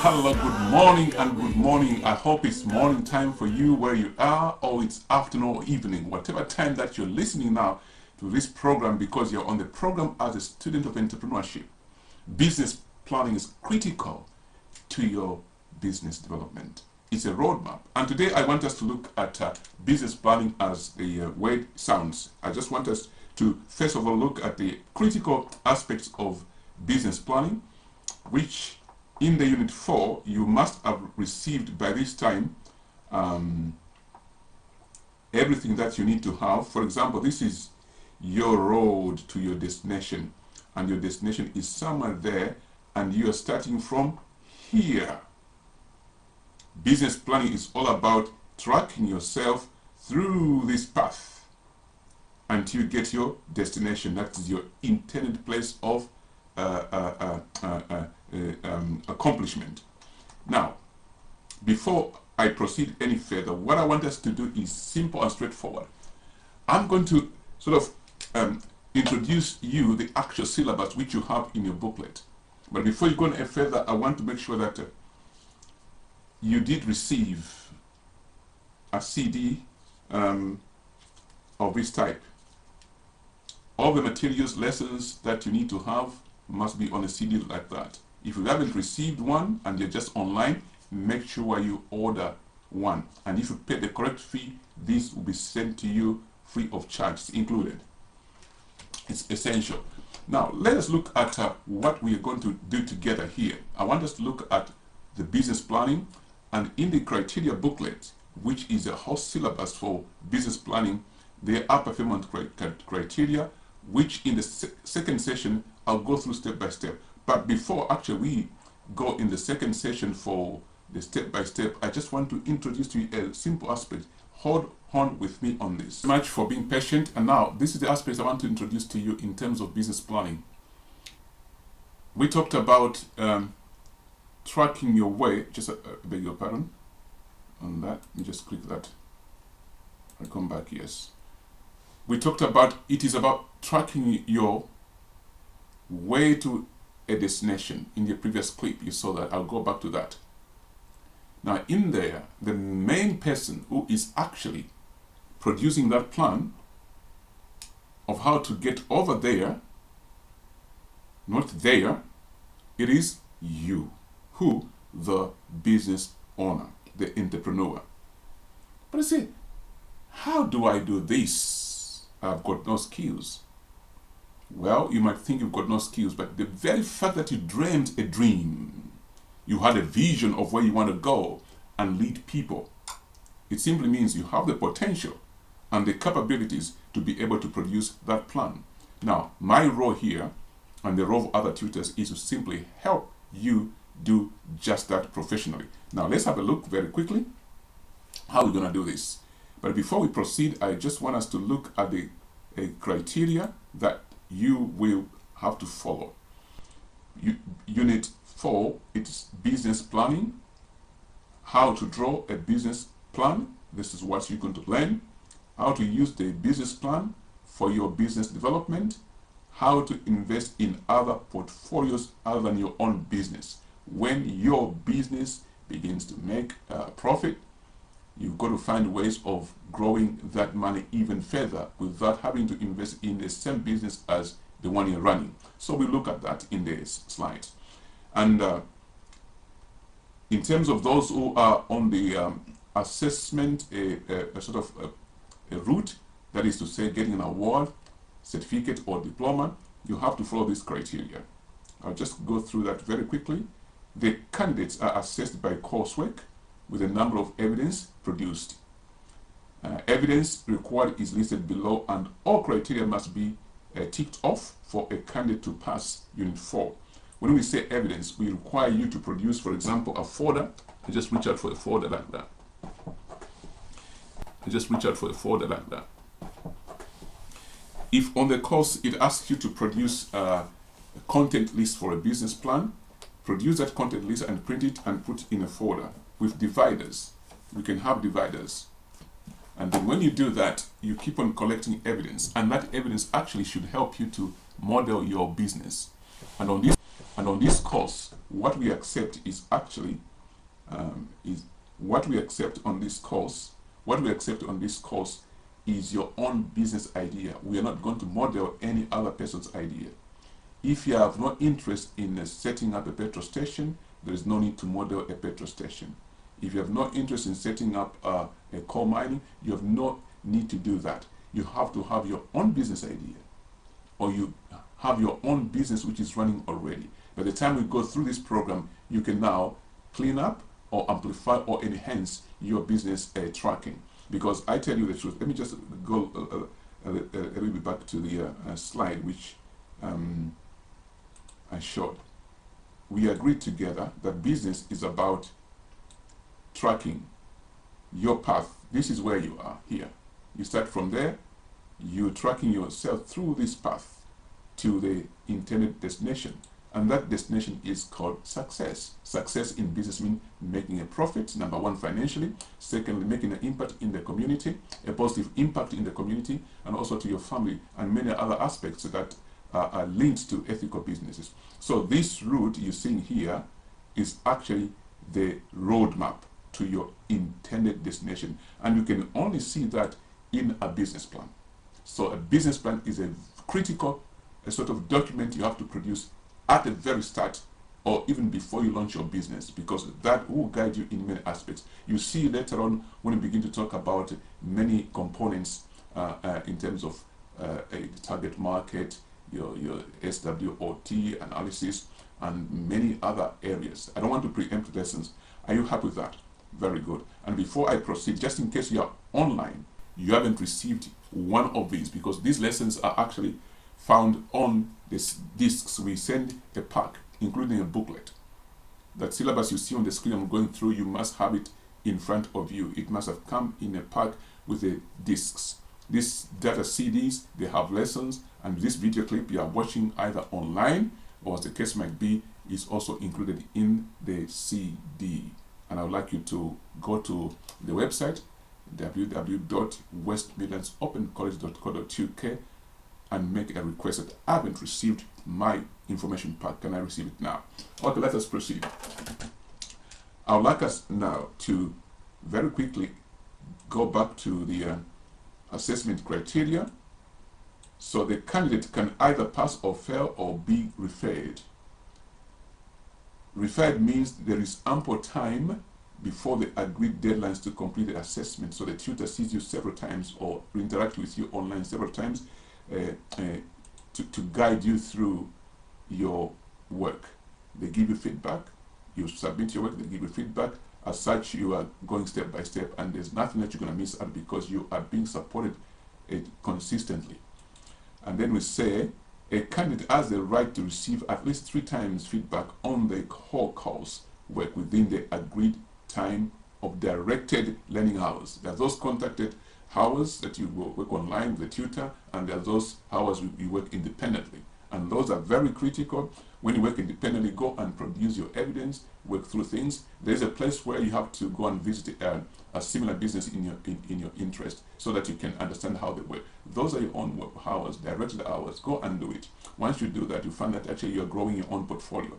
Hello, good morning and good morning. I hope it's morning time for you where you are, or it's afternoon or evening, whatever time that you're listening now to this program, because you're on the program as a student of entrepreneurship. Business planning is critical to your business development. It's a roadmap. And today I want us to look at business planning as the way it sounds. I just want us to first of all look at the critical aspects of business planning, which in the unit 4 you must have received by this time everything that you need to have. For example, this is your road to your destination, and your destination is somewhere there, and you are starting from here. Business planning is all about tracking yourself through this path until you get your destination. That is your intended place of accomplishment. Now, before I proceed any further, what I want us to do is simple and straightforward. I'm going to sort of introduce you the actual syllabus which you have in your booklet. But before you go any further, I want to make sure that you did receive a CD of this type. All the materials, lessons that you need to have must be on a CD like that. If you haven't received one and you're just online, make sure you order one. And if you pay the correct fee, this will be sent to you free of charge. It's included. It's essential. Now, let us look at what we are going to do together here. I want us to look at the business planning, and in the criteria booklet, which is a whole syllabus for business planning, there are performance criteria, which in the second session I'll go through step by step. But before actually we go in the second session for the step by step, I just want to introduce to you a simple aspect. Hold on with me on this. Thank you much for being patient. And now this is the aspect I want to introduce to you in terms of business planning. We talked about tracking your way. Just beg your pardon on that. Let me just click that. I'll come back. Yes. We talked about it is about tracking your way to a destination. In the previous clip you saw that. I'll go back to that. Now in there, the main person who is actually producing that plan of how to get over there, not there, it is you, who? The business owner, the entrepreneur. But I say, how do I do this? I've got no skills. Well, you might think you've got no skills, but the very fact that you dreamed a dream, you had a vision of where you want to go and lead people, it simply means you have the potential and the capabilities to be able to produce that plan. Now, my role here and the role of other tutors is to simply help you do just that professionally. Now, let's have a look very quickly how we're going to do this. But before we proceed, I just want us to look at the criteria that you will have to follow. Unit 4, it's business planning. How to draw a business plan. This is what you're going to learn. How to use the business plan for your business development. How to invest in other portfolios other than your own business. When your business begins to make a profit, you've got to find ways of growing that money even further without having to invest in the same business as the one you're running. So we look at that in this slide. And in terms of those who are on the assessment, a sort of a route, that is to say getting an award, certificate or diploma, you have to follow this criteria. I'll just go through that very quickly. The candidates are assessed by coursework with a number of evidence produced. Evidence required is listed below, and all criteria must be ticked off for a candidate to pass Unit 4. When we say evidence, we require you to produce, for example, a folder. I just reach out for a folder like that. If on the course it asks you to produce a content list for a business plan, produce that content list and print it and put in a folder with dividers. We can have dividers. And then when you do that, you keep on collecting evidence, and that evidence actually should help you to model your business. And on this And on this course, what we accept is actually is what we accept on this course. What we accept on this course is your own business idea. We are not going to model any other person's idea. If you have no interest in setting up a petrol station, there is no need to model a petrol station. If you have no interest in setting up a coal mining, you have no need to do that. You have to have your own business idea, or you have your own business which is running already. By the time we go through this program, you can now clean up or amplify or enhance your business tracking. Because I tell you the truth, let me just go a little bit back to the slide which I showed. We agreed together that business is about tracking your path. This is where you are here. You start from there, you're tracking yourself through this path to the intended destination. And that destination is called success. Success in business means making a profit, number one, financially. Secondly, making an impact in the community, a positive impact in the community, and also to your family, and many other aspects that are linked to ethical businesses. So this route you're seeing here is actually the roadmap to your intended destination. And you can only see that in a business plan. So a business plan is a critical sort of document you have to produce at the very start or even before you launch your business, because that will guide you in many aspects. You see later on when we begin to talk about many components in terms of a target market, your SWOT analysis, and many other areas. I don't want to preempt lessons. Are you happy with that? Very good. And before I proceed, just in case you are online, you haven't received one of these, because these lessons are actually found on these discs. We send a pack, including a booklet. That syllabus you see on the screen I'm going through, you must have it in front of you. It must have come in a pack with the discs. These data CDs, they have lessons, and this video clip you are watching either online or as the case might be is also included in the CD. And I would like you to go to the website www.westmidlandsopencollege.co.uk and make a request that I haven't received my information pack. Can I receive it now? Okay, let us proceed. I would like us now to very quickly go back to the assessment criteria. So the candidate can either pass or fail or be referred. Referred means there is ample time before the agreed deadlines to complete the assessment. So the tutor sees you several times or interact with you online several times to guide you through your work. They give you feedback, you submit your work, they give you feedback. As such, you are going step by step, and there's nothing that you're going to miss out because you are being supported consistently. And then we say a candidate has the right to receive at least 3 times feedback on the whole course work within the agreed time of directed learning hours. There are those contracted hours that you work online with the tutor, and there are those hours you work independently. And those are very critical. When you work independently, go and produce your evidence, work through things. There's a place where you have to go and visit a similar business in your interest so that you can understand how they work. Those are your own work hours, directed hours. Go and do it. Once you do that, you find that actually you're growing your own portfolio.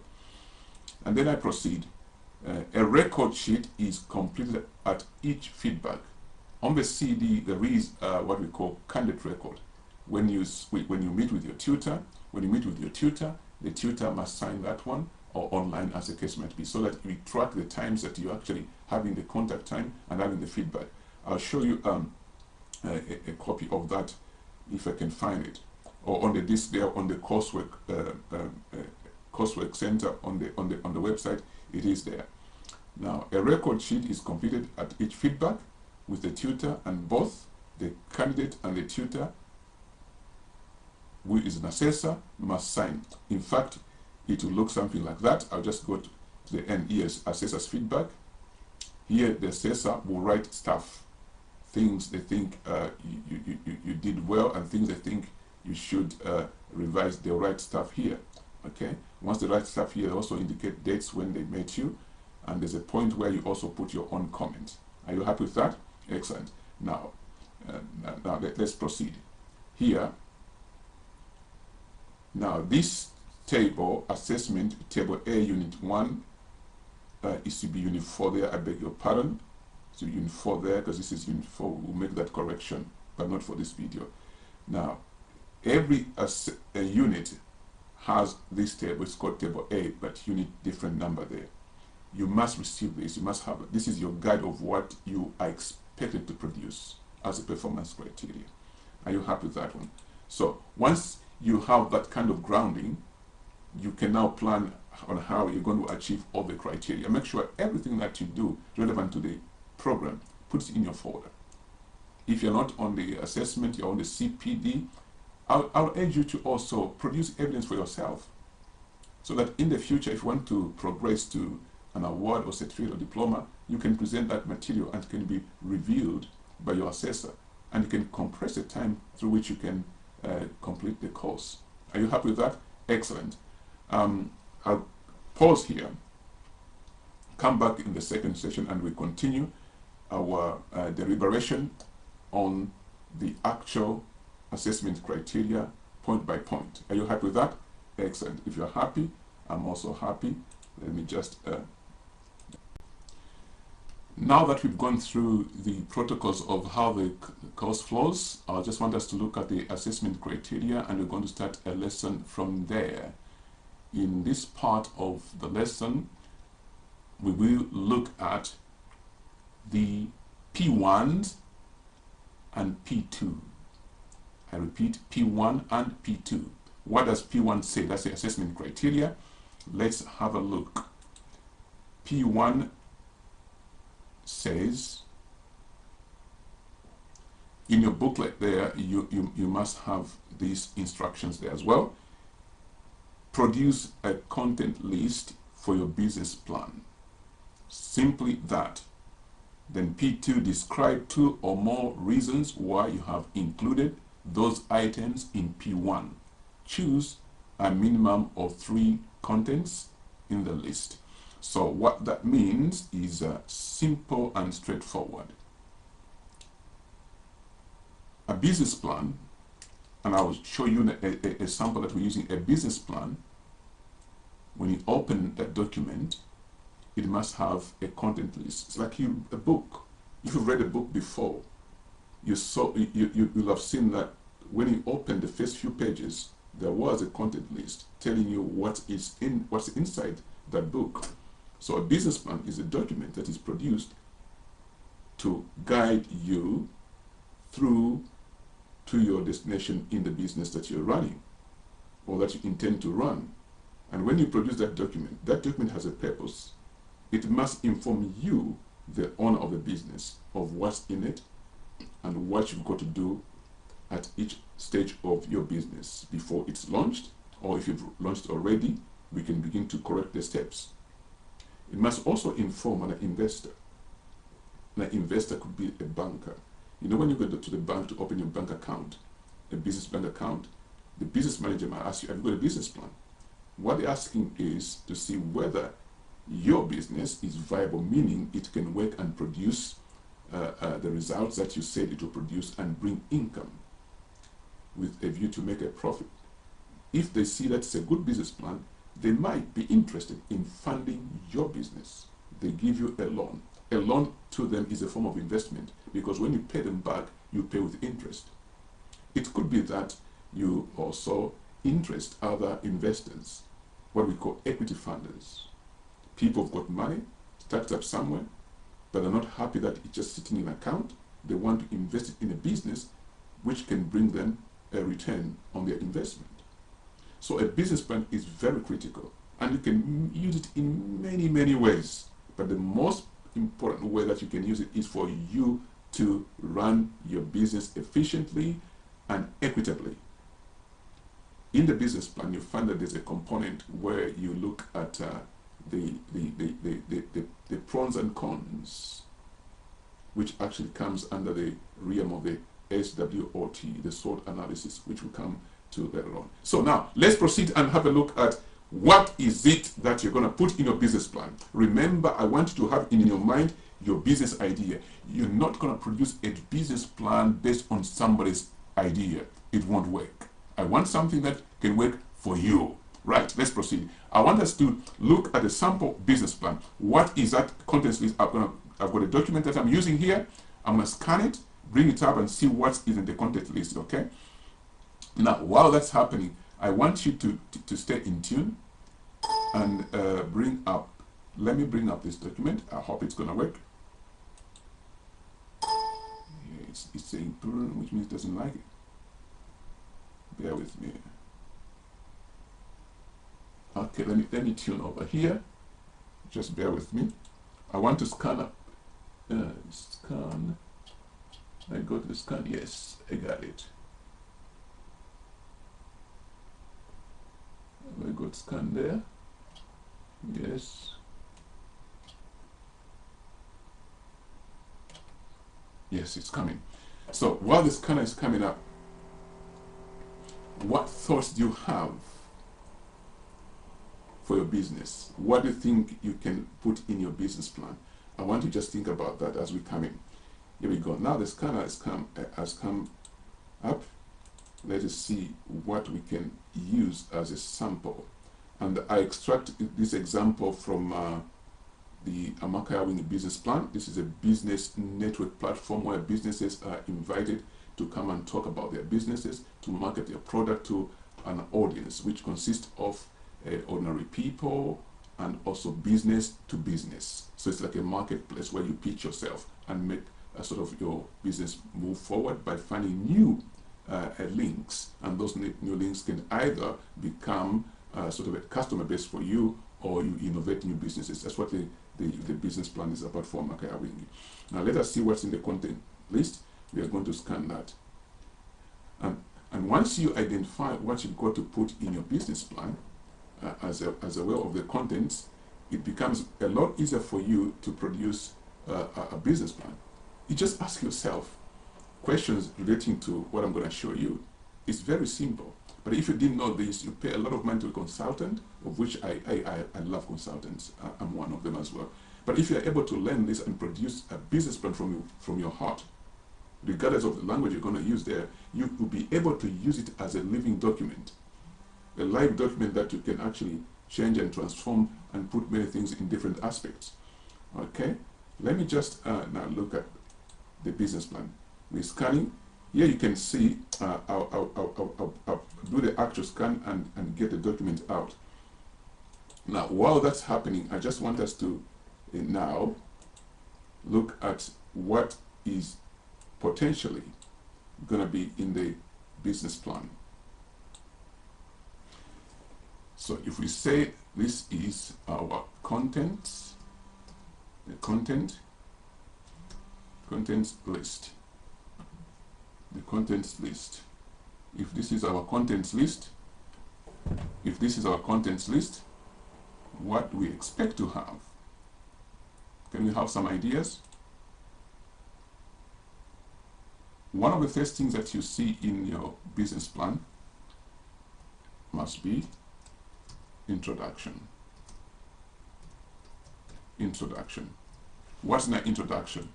And then I proceed. A record sheet is completed at each feedback. On the CD, there is what we call candidate record. When you meet with your tutor, the tutor must sign that one, or online as the case might be, so that we track the times that you're actually having the contact time and having the feedback. I'll show you a copy of that if I can find it, or on the disc there on the coursework center on the website. It is there. Now, a record sheet is completed at each feedback with the tutor, and both the candidate and the tutor, who is an assessor, must sign. In fact, it will look something like that. I'll just go to the end. Here's assessor's feedback. Here, the assessor will write stuff, things they think you did well, and things they think you should revise. They'll write stuff here. Okay. Once they write stuff here, they also indicate dates when they met you, and there's a point where you also put your own comment. Are you happy with that? Excellent. Now let's proceed. Here, now this table assessment, table A, unit 1, is to be unit 4 there. I beg your pardon. So unit 4 there, because this is unit 4. We'll make that correction, but not for this video. Now, every unit has this table. It's called table A, but unit different number there. You must receive this. You must have it. This is your guide of what you are expected to produce as a performance criteria. Are you happy with that one? So once you have that kind of grounding, you can now plan on how you're going to achieve all the criteria. Make sure everything that you do relevant to the program, put it in your folder. If you're not on the assessment, you're on the CPD, I'll urge you to also produce evidence for yourself, so that in the future, if you want to progress to an award or certificate or diploma, you can present that material and it can be reviewed by your assessor, and you can compress the time through which you can complete the course. Are you happy with that? Excellent. I'll pause here, come back in the second session, and we continue our deliberation on the actual assessment criteria point by point. Are you happy with that? Excellent. If you're happy, I'm also happy. Let me just now that we've gone through the protocols of how the course flows, I just want us to look at the assessment criteria, and we're going to start a lesson from there. In this part of the lesson, we will look at the P1s and P2. I repeat, P1 and P2. What does P1 say? That's the assessment criteria. Let's have a look. P1 says, in your booklet there, you must have these instructions there as well. Produce a content list for your business plan. Simply that. Then P2, describe 2 or more reasons why you have included those items in P1. Choose a minimum of 3 contents in the list. So what that means is simple and straightforward. A business plan, and I will show you a sample that we're using. A business plan, when you open that document, it must have a content list. It's like a book. If you've read a book before, you'll have seen that when you open the first few pages, there was a content list telling you what's inside that book. So a business plan is a document that is produced to guide you through to your destination in the business that you're running or that you intend to run. And when you produce that document has a purpose. It must inform you, the owner of the business, of what's in it and what you've got to do at each stage of your business before it's launched, or if you've launched already, we can begin to correct the steps. It must also inform an investor. An investor could be a banker. You know, when you go to the bank to open your bank account, a business bank account, the business manager might ask you, have you got a business plan? What they're asking is to see whether your business is viable, meaning it can work and produce the results that you said it will produce and bring income with a view to make a profit. If they see that it's a good business plan, they might be interested in funding your business. They give you a loan. A loan to them is a form of investment, because when you pay them back, you pay with interest. It could be that you also interest other investors, what we call equity funders. People have got money, started up somewhere, but are not happy that it's just sitting in an account. They want to invest it in a business which can bring them a return on their investment. So a business plan is very critical, and you can use it in many, many ways. But the most important way that you can use it is for you to run your business efficiently and equitably. In the business plan, you find that there's a component where you look at the pros and cons, which actually comes under the realm of the SWOT, the SWOT analysis, which will come to later on. So now let's proceed and have a look at what is it that you're going to put in your business plan. Remember, I want you to have in your mind your business idea. You're not going to produce a business plan based on somebody's idea. It won't work. I want something that can work for you. Right, let's proceed. I want us to look at the sample business plan. What is that contents list? I've got a document that I'm using here. I'm going to scan it, bring it up, and see what is in the content list, okay? Now, while that's happening, I want you to stay in tune and let me bring up this document. I hope it's going to work. Yeah, it's saying prune, which means it doesn't like it. Bear with me. Okay, let me tune over here. Just bear with me. I want to scan up. Scan. I go to the scan. Yes, I got it. I go to scan there. Yes. Yes, it's coming. So while the scanner is coming up, what thoughts do you have for your business? What do you think you can put in your business plan? I want you to just think about that as we come in. Here we go. Now the scanner has come up. Let us see what we can use as a sample. And I extract this example from the Amakaya Winning Business Plan. This is a business network platform where businesses are invited to come and talk about their businesses, to market their product to an audience, which consists of ordinary people and also business to business. So it's like a marketplace where you pitch yourself and make a sort of your business move forward by finding new links, and those new links can either become sort of a customer base for you, or you innovate new businesses. That's what the business plan is about for Amakaya Winning. Now let us see what's in the content list. We are going to scan that. And once you identify what you've got to put in your business plan as a way of the contents, it becomes a lot easier for you to produce a business plan. You just ask yourself questions relating to what I'm going to show you. It's very simple. But if you didn't know this, you pay a lot of money to a consultant, of which I love consultants. I'm one of them as well. But if you're able to learn this and produce a business plan from your heart, regardless of the language you're going to use there, you will be able to use it as a living document, a live document that you can actually change and transform and put many things in different aspects. Okay, let me just now look at the business plan. We're scanning. Here you can see, I'll do the actual scan and get the document out. Now, while that's happening, I just want us to now look at what is potentially going to be in the business plan. So if we say this is our contents, the contents list, the contents list. If this is our contents list, what do we expect to have? Can we have some ideas? One of the first things that you see in your business plan must be introduction. Introduction. What's in the introduction?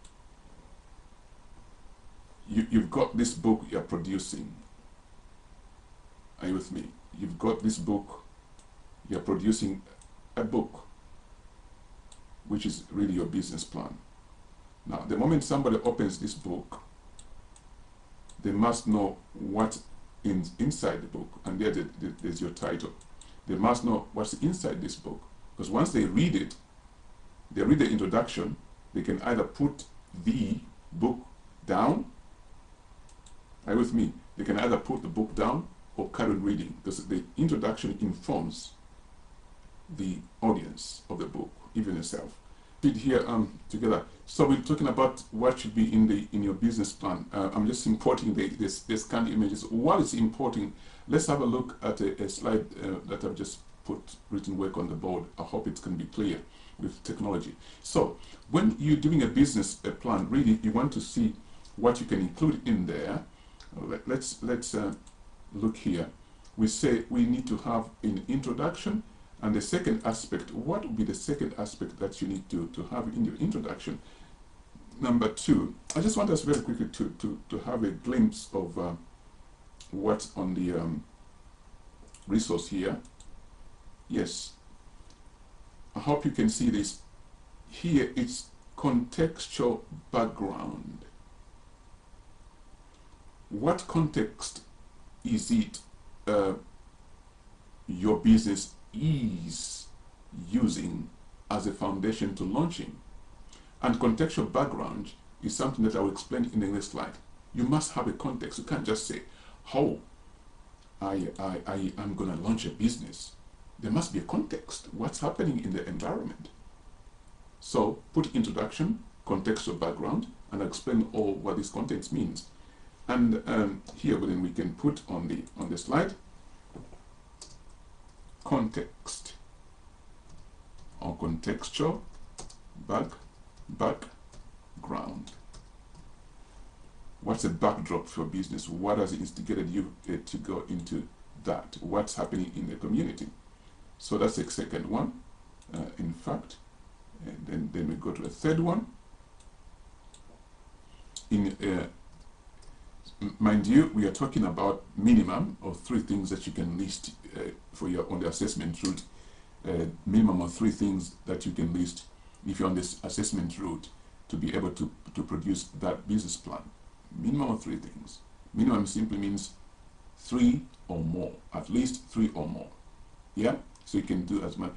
You've got this book you're producing. Are you with me? You've got this book, you're producing a book, which is really your business plan. Now, the moment somebody opens this book, they must know what's inside the book, and there's your title. They must know what's inside this book, because once they read it, they read the introduction, they can either put the book down. Are you with me? They can either put the book down or carry on reading, because the introduction informs the audience of the book, even yourself. Read here together. So we're talking about what should be in your business plan. I'm just importing the scanned images. While it's importing, let's have a look at a slide that I've just put written work on the board. I hope it can be clear with technology. So when you're doing a business plan, really you want to see what you can include in there. Let's look here. We say we need to have an introduction, and the second aspect. What would be the second aspect that you need to have in your introduction? Number two, I just want us very quickly to have a glimpse of what's on the resource here. Yes, I hope you can see this. Here it's contextual background. What context is it your business is using as a foundation to launching? And contextual background is something that I will explain in the next slide. You must have a context. You can't just say, oh, I am going to launch a business. There must be a context. What's happening in the environment? So put introduction, contextual background, and explain all what this context means. And here then we can put on the slide context or contextual background. What's a backdrop for business? What has instigated you to go into that? What's happening in the community? So that's the second one, in fact. And then we go to a third one. Mind you, we are talking about minimum of 3 things that you can list for your on the assessment route. Minimum of 3 things that you can list if you're on this assessment route to be able to produce that business plan. Minimum of 3 things. Minimum simply means 3 or more, at least 3 or more. Yeah, so you can do as much.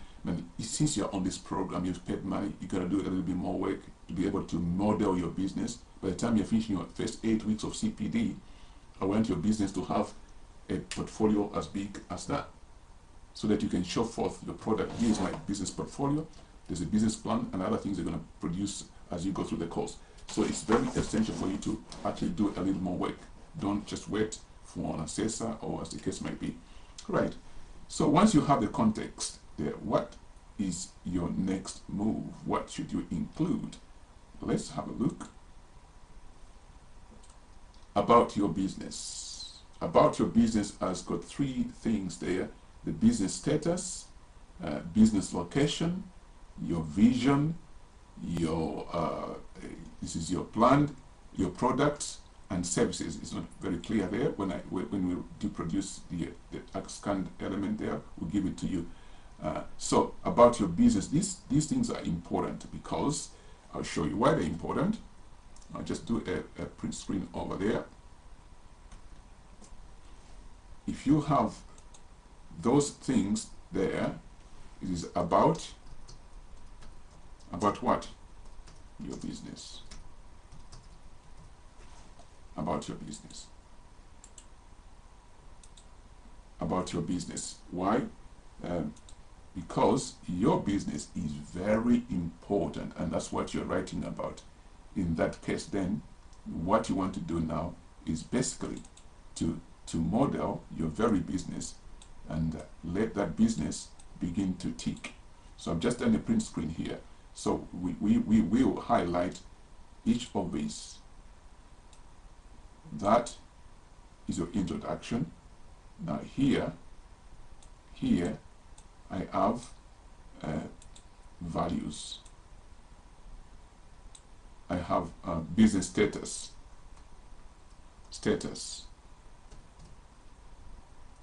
Since you're on this program, you've paid money, you gotta do a little bit more work to be able to model your business. By the time you're finishing your first 8 weeks of CPD, I want your business to have a portfolio as big as that, so that you can show forth your product. Here's my business portfolio. There's a business plan and other things you're going to produce as you go through the course. So it's very essential for you to actually do a little more work. Don't just wait for an assessor or as the case might be. Right. So once you have the context there, what is your next move? What should you include? Let's have a look. About your business. About your business has got 3 things there: the business status, business location, your vision, your this is your plan, your products and services. It's not very clear there. When we do produce the scanned element there, we'll give it to you. So about your business, these things are important because I'll show you why they're important. I'll just do a print screen over there. If you have those things there, it is about what? Your business. About your business. About your business. Why? Because your business is very important, and that's what you're writing about. In that case, then, what you want to do now is basically to model your very business and let that business begin to tick. So I've just done a print screen here. So we will highlight each of these. That is your introduction. Now here I have values. I have business status.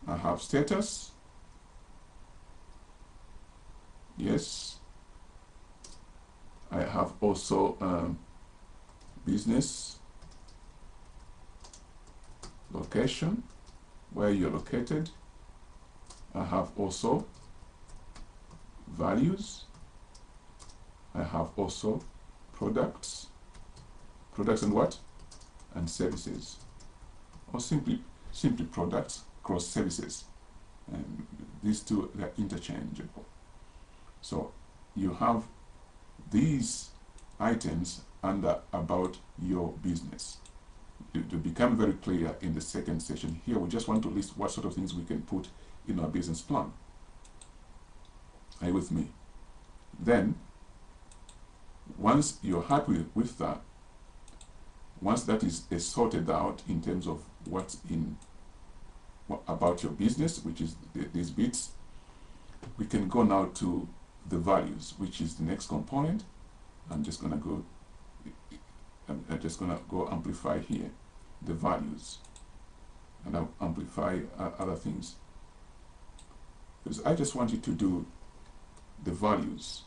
I have status. Yes. I have also business location, where you're located. I have also values. I have also products and what? And services. Or simply products cross services. And these two are interchangeable. So you have these items under about your business. To become very clear in the second session here, we just want to list what sort of things we can put in our business plan. Are you with me? Then, once you're happy with that, once that is sorted out in terms of what's in about your business, which is these bits, we can go now to the values, which is the next component. I'm just going to go amplify here the values, and I'll amplify other things. The Because I just want you to do the values.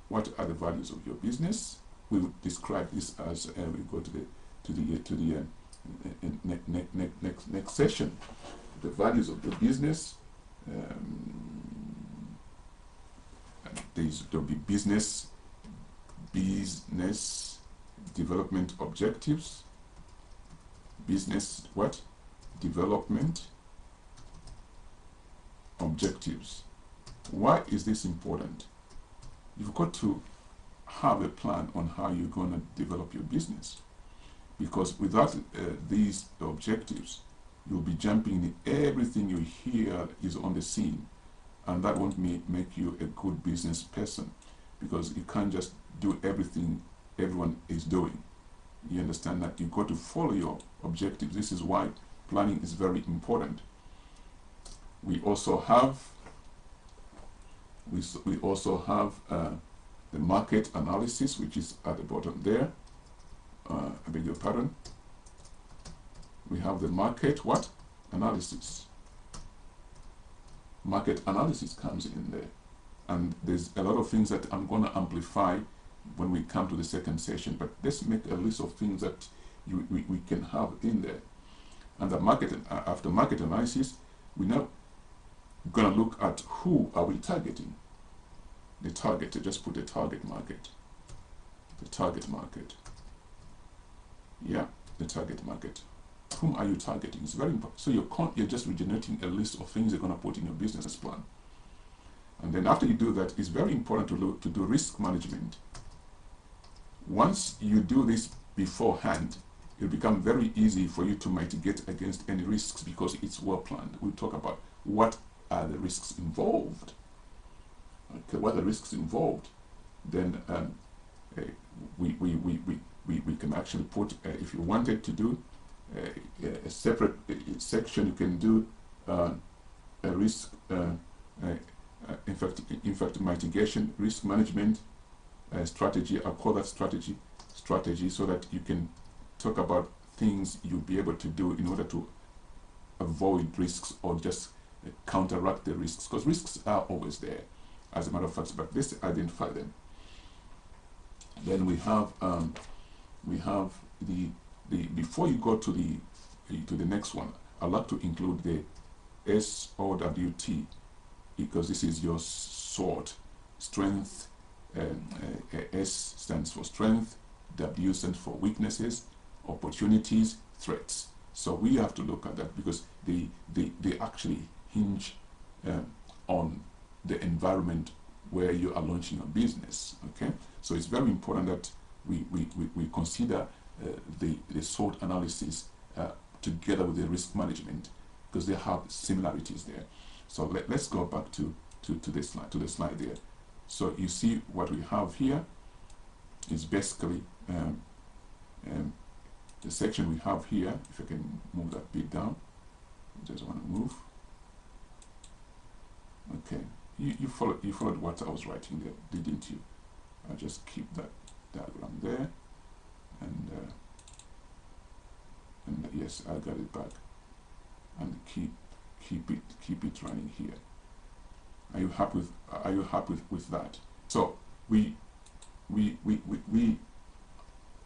What are the values of your business? We would describe this as we go to the next session. The values of the business. There'll be business development objectives. Business what? Development objectives. Why is this important? You've got to have a plan on how you're going to develop your business, because without these objectives, you'll be jumping in everything you hear is on the scene, and that won't make you a good business person, because you can't just do everything everyone is doing. You understand that you've got to follow your objectives. This is why planning is very important. We also have the market analysis, which is at the bottom there. I beg your pardon. We have the market what? Analysis. Market analysis comes in there. And there's a lot of things that I'm going to amplify when we come to the second session. But let's make a list of things that we can have in there. And after market analysis, we now going to look at who are we targeting. The target, just put the target market. The target market. Yeah, the target market. Whom are you targeting? It's very important. So you're just regenerating a list of things you're going to put in your business plan. And then after you do that, it's very important to do risk management. Once you do this beforehand, it'll become very easy for you to mitigate against any risks, because it's well planned. We'll talk about what are the risks involved. Okay, what are the risks involved? Then we can actually put, if you wanted to do a separate section, you can do a risk, in fact, mitigation, risk management strategy. I'll call that strategy, so that you can talk about things you'll be able to do in order to avoid risks or just counteract the risks, because risks are always there, as a matter of fact, but let's identify them. Then we have the before you go to the next one, I'd like to include the SOWT, because this is your SWOT. Strength, S stands for strength, W stands for weaknesses, opportunities, threats. So we have to look at that, because they actually hinge on the environment where you are launching your business. Okay, so it's very important that we consider the SWOT analysis together with the risk management, because they have similarities there. So let's go back to the slide there. So you see what we have here is basically the section we have here. If I can move that bit down, I just want to move. Okay, you followed what I was writing there, didn't you? I'll just keep that diagram there, and yes, I got it back, and keep it running here. Are you happy with that? So we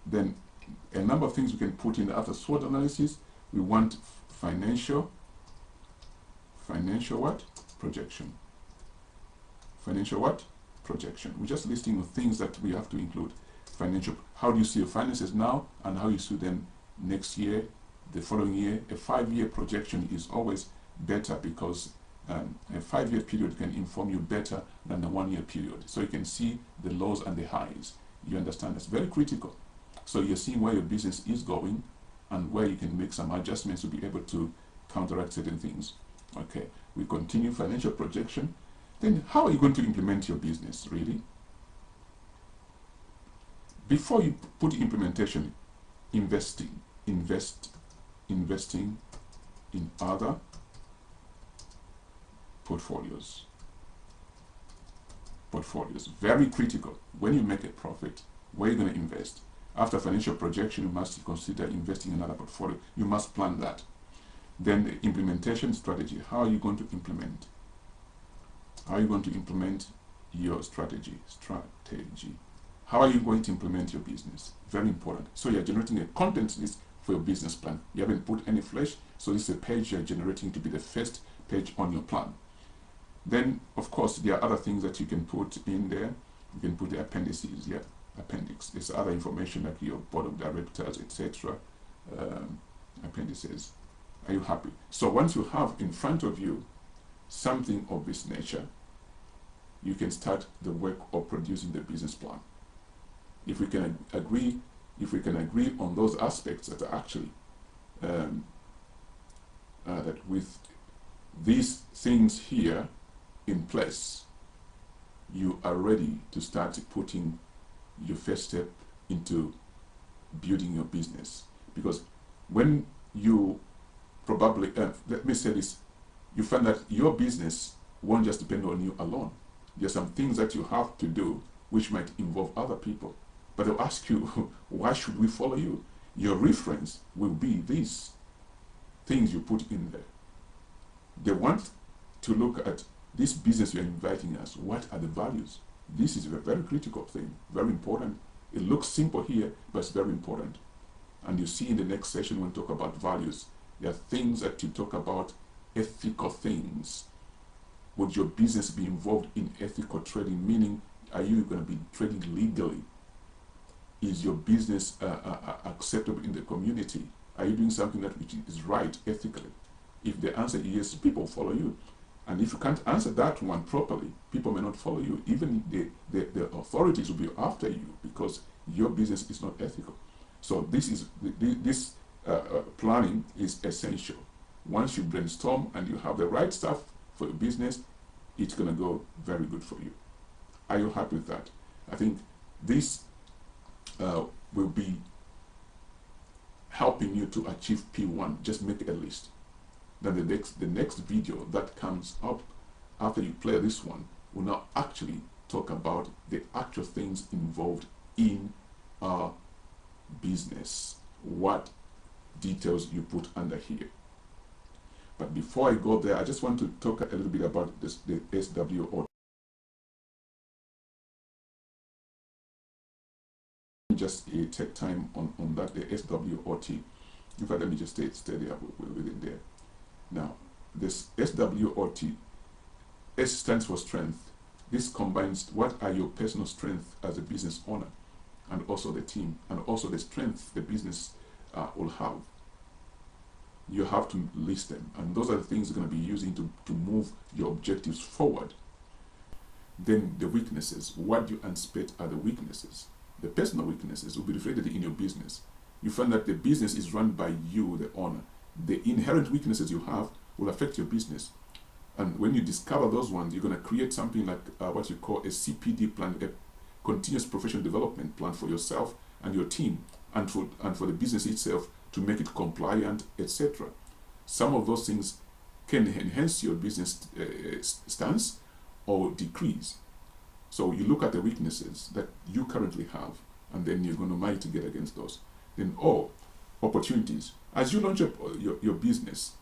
then a number of things we can put in after SWOT analysis. We want financial what? Projection. Financial what? Projection. We're just listing the things that we have to include. Financial, how do you see your finances now, and how you see them next year, the following year. A 5-year projection is always better, because a 5-year period can inform you better than a 1-year period. So you can see the lows and the highs. You understand? That's very critical. So you're seeing where your business is going and where you can make some adjustments to be able to counteract certain things. Okay, we continue financial projection. Then how are you going to implement your business, really? Before you put implementation, investing in other portfolios. Very critical. When you make a profit, where are you going to invest? After financial projection, you must consider investing in another portfolio. You must plan that. Then the implementation strategy. How are you going to implement? How are you going to implement your strategy? How are you going to implement your business? Very important. So you're generating a content list for your business plan. You haven't put any flesh, so this is a page you're generating to be the first page on your plan. Then, of course, there are other things that you can put in there. You can put the appendices, appendix. There's other information like your board of directors, etc. Appendices. Are you happy? So once you have in front of you something of this nature, you can start the work of producing the business plan. If we can agree on those aspects that are actually that with these things here in place, you are ready to start putting your first step into building your business. Because when you probably, let me say this, you find that your business won't just depend on you alone. There are some things that you have to do which might involve other people. But they'll ask you, why should we follow you? Your reference will be these things you put in there. They want to look at this business you're inviting us. What are the values? This is a very critical thing, very important. It looks simple here, but it's very important. And you see in the next session when we talk about values, there are things that you talk about, ethical things. Would your business be involved in ethical trading? Meaning, are you going to be trading legally? Is your business acceptable in the community? Are you doing something that which is right ethically? If the answer is yes, people follow you. And if you can't answer that one properly, people may not follow you. Even the authorities will be after you because your business is not ethical. So this planning is essential. Once you brainstorm and you have the right stuff for your business, it's going to go very good for you. Are you happy with that? I think this will be helping you to achieve P1. Just make a list. Then the next video that comes up after you play this one will now actually talk about the actual things involved in our business. What details you put under here. But before I go there, I just want to talk a little bit about the SWOT. Just take time on that, the SWOT. In fact, let me just stay there within there. Now, this SWOT, S stands for strength. This combines what are your personal strengths as a business owner, and also the team, and also the strength the business will have. You have to list them, and those are the things you're going to be using to move your objectives forward. Then the weaknesses. What you anticipate are the weaknesses. The personal weaknesses will be reflected in your business. You find that the business is run by you, the owner. The inherent weaknesses you have will affect your business. And when you discover those ones, you're going to create something like what you call a CPD plan, a continuous professional development plan for yourself and your team, and for the business itself to make it compliant, etc. Some of those things can enhance your business stance or decrease. So you look at the weaknesses that you currently have, and then you're going to mitigate against those. Then opportunities. As you launch up your business,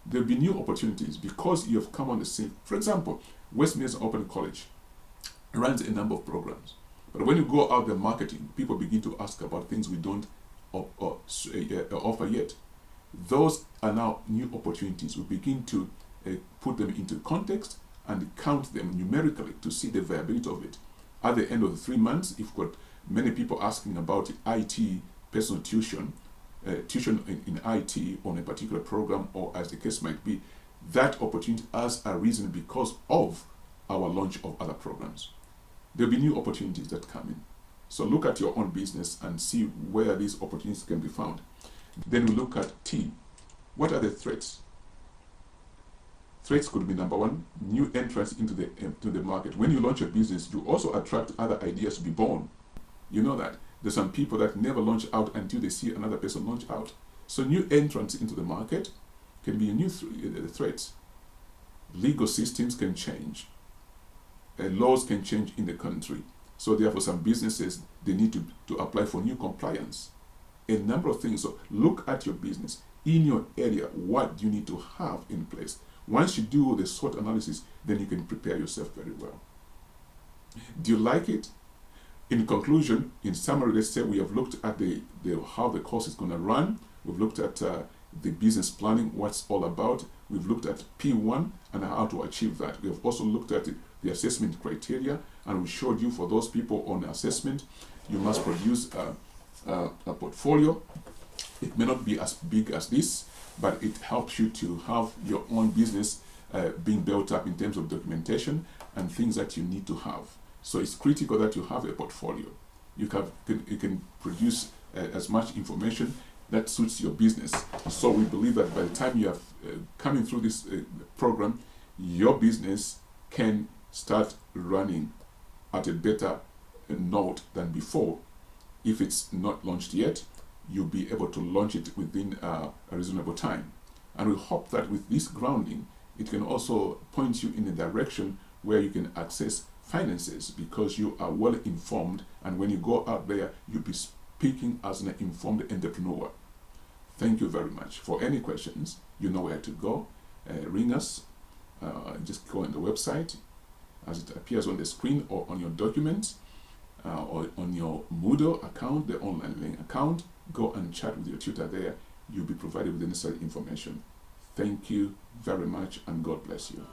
there'll be new opportunities because you have come on the scene. For example, Westminster Open College runs a number of programs. But when you go out there marketing, people begin to ask about things we don't offer yet. Those are now new opportunities. We begin to put them into context and count them numerically to see the viability of it. At the end of the 3 months, if you've got many people asking about IT personal tuition in IT on a particular program, or as the case might be, that opportunity has arisen because of our launch of other programs. There'll be new opportunities that come in. So look at your own business and see where these opportunities can be found. Then we look at T. What are the threats? Threats could be number one, new entrants into the market. When you launch a business, you also attract other ideas to be born. You know that. There's some people that never launch out until they see another person launch out. So new entrants into the market can be a new threat. Legal systems can change. Laws can change in the country. So therefore some businesses, they need to apply for new compliance. A number of things. So look at your business. In your area, what do you need to have in place? Once you do the SWOT analysis, then you can prepare yourself very well. Do you like it? In conclusion, in summary, let's say we have looked at how the course is going to run. We've looked at the business planning, what's all about. We've looked at P1 and how to achieve that. We have also looked at the assessment criteria, and we showed you for those people on assessment, you must produce a portfolio. It may not be as big as this, but it helps you to have your own business being built up in terms of documentation and things that you need to have. So it's critical that you have a portfolio. You can produce as much information that suits your business. So we believe that by the time you have coming through this program, your business can start running at a better note than before. If it's not launched yet, you'll be able to launch it within a reasonable time. And we hope that with this grounding, it can also point you in a direction where you can access finances, because you are well informed, and when you go out there, you'll be speaking as an informed entrepreneur. Thank you very much. For any questions, you know where to go. Ring us. Just go on the website as it appears on the screen, or on your documents, or on your Moodle account, the online learning account. Go and chat with your tutor there. You'll be provided with the necessary information. Thank you very much, and God bless you.